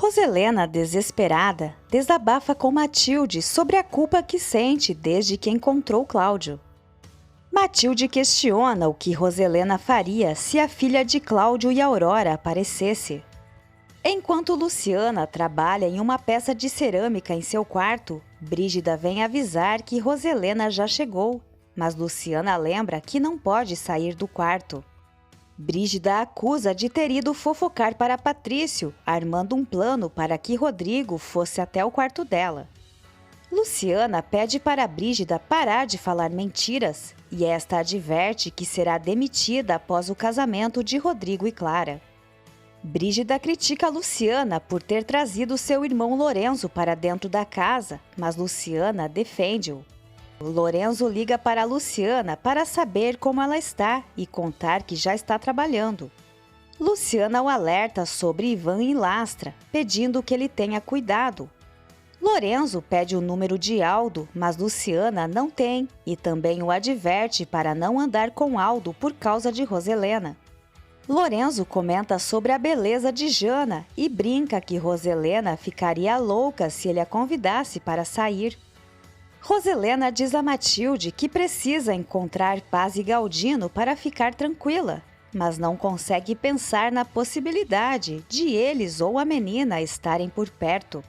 Roselena, desesperada, desabafa com Matilde sobre a culpa que sente desde que encontrou Cláudio. Matilde questiona o que Roselena faria se a filha de Cláudio e Aurora aparecesse. Enquanto Luciana trabalha em uma peça de cerâmica em seu quarto, Brígida vem avisar que Roselena já chegou, mas Luciana lembra que não pode sair do quarto. Brígida a acusa de ter ido fofocar para Patrício, armando um plano para que Rodrigo fosse até o quarto dela. Luciana pede para Brígida parar de falar mentiras e esta adverte que será demitida após o casamento de Rodrigo e Clara. Brígida critica Luciana por ter trazido seu irmão Lorenzo para dentro da casa, mas Luciana defende-o. Lorenzo liga para Luciana para saber como ela está e contar que já está trabalhando. Luciana o alerta sobre Ivan e Lastra, pedindo que ele tenha cuidado. Lorenzo pede o número de Aldo, mas Luciana não tem e também o adverte para não andar com Aldo por causa de Roselena. Lorenzo comenta sobre a beleza de Jana e brinca que Roselena ficaria louca se ele a convidasse para sair. Roselena diz a Matilde que precisa encontrar Paz e Galdino para ficar tranquila, mas não consegue pensar na possibilidade de eles ou a menina estarem por perto.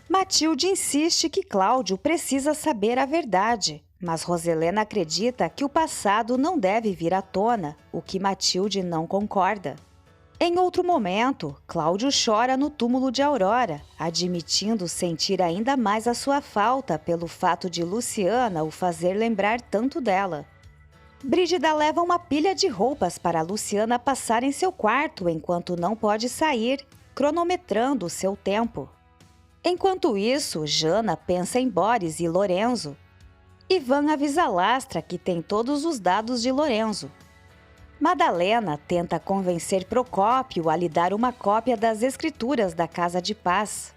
Matilde insiste que Cláudio precisa saber a verdade, mas Roselena acredita que o passado não deve vir à tona, o que Matilde não concorda. Em outro momento, Cláudio chora no túmulo de Aurora, admitindo sentir ainda mais a sua falta pelo fato de Luciana o fazer lembrar tanto dela. Brígida leva uma pilha de roupas para Luciana passar em seu quarto enquanto não pode sair, cronometrando o seu tempo. Enquanto isso, Jana pensa em Boris e Lorenzo. Ivan avisa Lastra que tem todos os dados de Lorenzo. Madalena tenta convencer Procópio a lhe dar uma cópia das escrituras da Casa de Paz.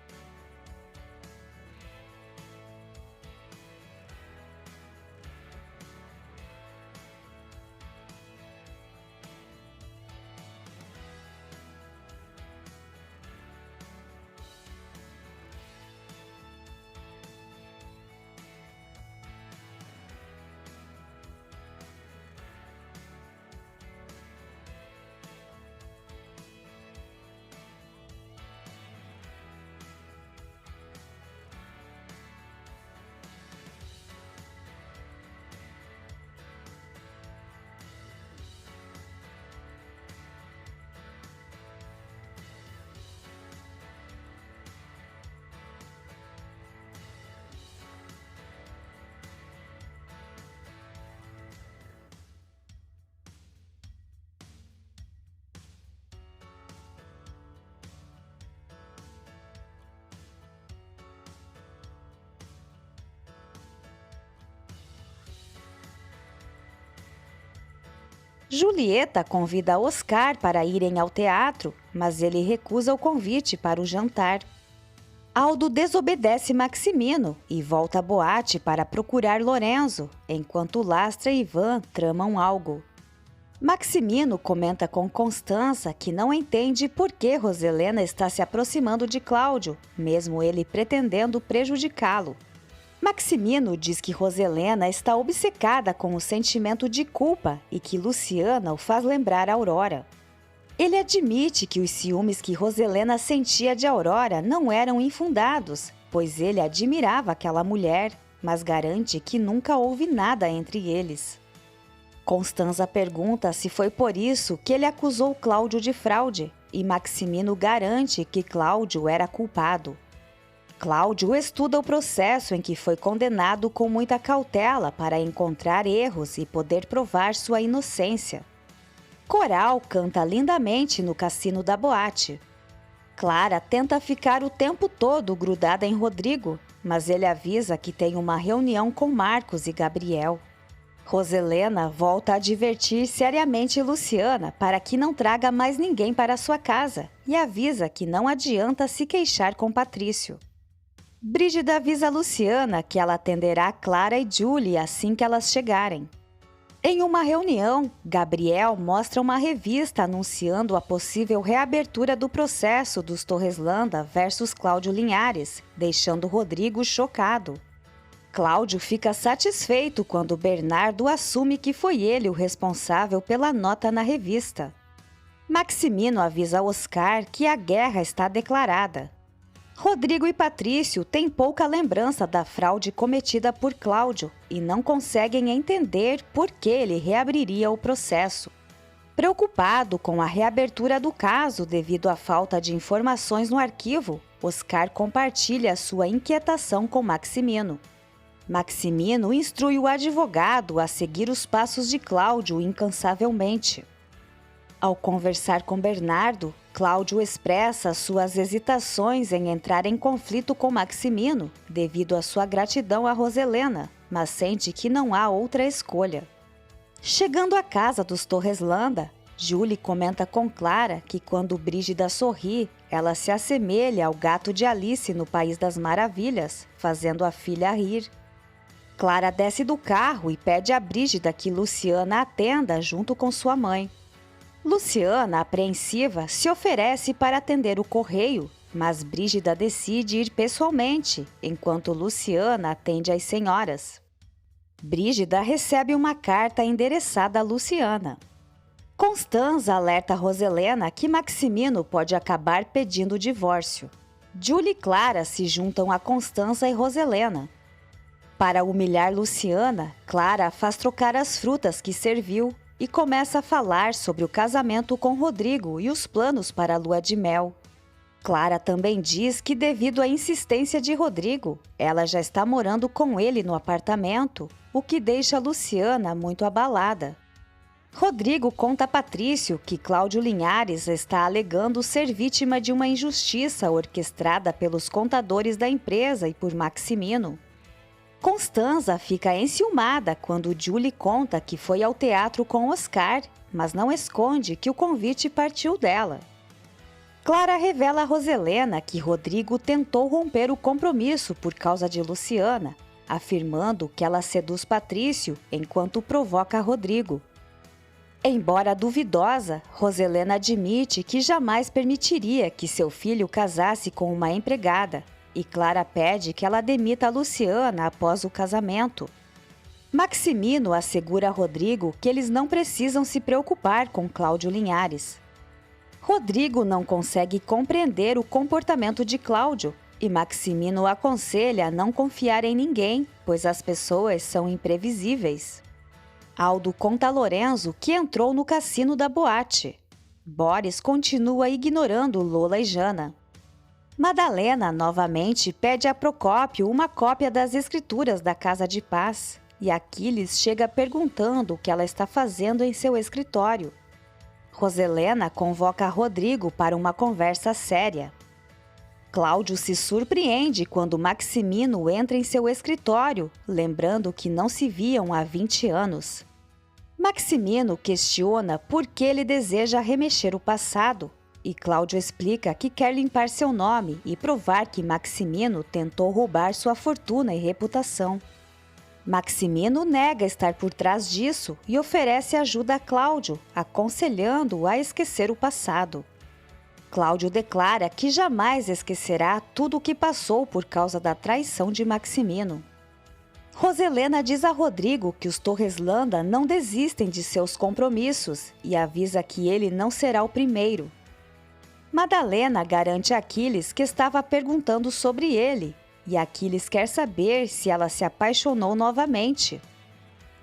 Julieta convida Oscar para irem ao teatro, mas ele recusa o convite para o jantar. Aldo desobedece Maximino e volta à boate para procurar Lorenzo, enquanto Lastra e Ivan tramam algo. Maximino comenta com Constança que não entende por que Roselena está se aproximando de Cláudio, mesmo ele pretendendo prejudicá-lo. Maximino diz que Roselena está obcecada com o sentimento de culpa e que Luciana o faz lembrar Aurora. Ele admite que os ciúmes que Roselena sentia de Aurora não eram infundados, pois ele admirava aquela mulher, mas garante que nunca houve nada entre eles. Constanza pergunta se foi por isso que ele acusou Cláudio de fraude, e Maximino garante que Cláudio era culpado. Cláudio estuda o processo em que foi condenado com muita cautela para encontrar erros e poder provar sua inocência. Coral canta lindamente no cassino da boate. Clara tenta ficar o tempo todo grudada em Rodrigo, mas ele avisa que tem uma reunião com Marcos e Gabriel. Roselena volta a advertir seriamente Luciana para que não traga mais ninguém para sua casa e avisa que não adianta se queixar com Patrício. Brígida avisa Luciana que ela atenderá Clara e Julie assim que elas chegarem. Em uma reunião, Gabriel mostra uma revista anunciando a possível reabertura do processo dos Torreslanda versus Cláudio Linhares, deixando Rodrigo chocado. Cláudio fica satisfeito quando Bernardo assume que foi ele o responsável pela nota na revista. Maximino avisa Oscar que a guerra está declarada. Rodrigo e Patrício têm pouca lembrança da fraude cometida por Cláudio e não conseguem entender por que ele reabriria o processo. Preocupado com a reabertura do caso devido à falta de informações no arquivo, Oscar compartilha sua inquietação com Maximino. Maximino instrui o advogado a seguir os passos de Cláudio incansavelmente. Ao conversar com Bernardo, Cláudio expressa suas hesitações em entrar em conflito com Maximino devido à sua gratidão a Roselena, mas sente que não há outra escolha. Chegando à casa dos Torreslanda, Julie comenta com Clara que quando Brígida sorri, ela se assemelha ao gato de Alice no País das Maravilhas, fazendo a filha rir. Clara desce do carro e pede a Brígida que Luciana atenda junto com sua mãe. Luciana, apreensiva, se oferece para atender o correio, mas Brígida decide ir pessoalmente, enquanto Luciana atende as senhoras. Brígida recebe uma carta endereçada a Luciana. Constanza alerta Roselena que Maximino pode acabar pedindo o divórcio. Julie e Clara se juntam a Constanza e Roselena. Para humilhar Luciana, Clara faz trocar as frutas que serviu e começa a falar sobre o casamento com Rodrigo e os planos para a lua de mel. Clara também diz que devido à insistência de Rodrigo, ela já está morando com ele no apartamento, o que deixa Luciana muito abalada. Rodrigo conta a Patrício que Cláudio Linhares está alegando ser vítima de uma injustiça orquestrada pelos contadores da empresa e por Maximino. Constanza fica enciumada quando Julie conta que foi ao teatro com Oscar, mas não esconde que o convite partiu dela. Clara revela a Roselena que Rodrigo tentou romper o compromisso por causa de Luciana, afirmando que ela seduz Patrício enquanto provoca Rodrigo. Embora duvidosa, Roselena admite que jamais permitiria que seu filho casasse com uma empregada, e Clara pede que ela demita a Luciana após o casamento. Maximino assegura a Rodrigo que eles não precisam se preocupar com Cláudio Linhares. Rodrigo não consegue compreender o comportamento de Cláudio e Maximino aconselha a não confiar em ninguém, pois as pessoas são imprevisíveis. Aldo conta a Lorenzo que entrou no cassino da boate. Boris continua ignorando Lola e Jana. Madalena novamente pede a Procópio uma cópia das escrituras da Casa de Paz e Aquiles chega perguntando o que ela está fazendo em seu escritório. Roselena convoca Rodrigo para uma conversa séria. Cláudio se surpreende quando Maximino entra em seu escritório, lembrando que não se viam há 20 anos. Maximino questiona por que ele deseja remexer o passado. E Cláudio explica que quer limpar seu nome e provar que Maximino tentou roubar sua fortuna e reputação. Maximino nega estar por trás disso e oferece ajuda a Cláudio, aconselhando-o a esquecer o passado. Cláudio declara que jamais esquecerá tudo o que passou por causa da traição de Maximino. Roselena diz a Rodrigo que os Torreslanda não desistem de seus compromissos e avisa que ele não será o primeiro. Madalena garante a Aquiles que estava perguntando sobre ele, e Aquiles quer saber se ela se apaixonou novamente.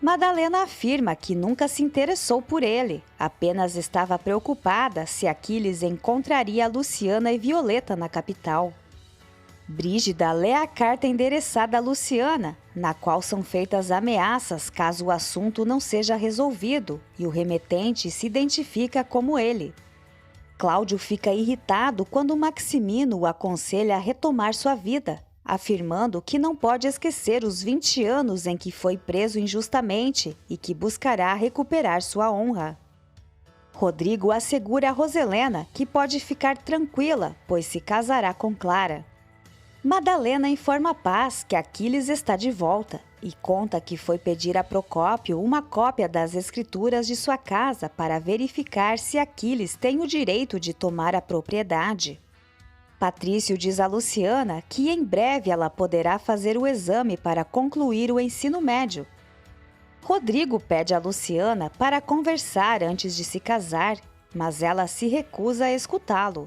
Madalena afirma que nunca se interessou por ele, apenas estava preocupada se Aquiles encontraria Luciana e Violeta na capital. Brígida lê a carta endereçada a Luciana, na qual são feitas ameaças caso o assunto não seja resolvido, e o remetente se identifica como ele. Cláudio fica irritado quando Maximino o aconselha a retomar sua vida, afirmando que não pode esquecer os 20 anos em que foi preso injustamente e que buscará recuperar sua honra. Rodrigo assegura a Roselena que pode ficar tranquila, pois se casará com Clara. Madalena informa a Paz que Aquiles está de volta e conta que foi pedir a Procópio uma cópia das escrituras de sua casa para verificar se Aquiles tem o direito de tomar a propriedade. Patrício diz a Luciana que em breve ela poderá fazer o exame para concluir o ensino médio. Rodrigo pede a Luciana para conversar antes de se casar, mas ela se recusa a escutá-lo.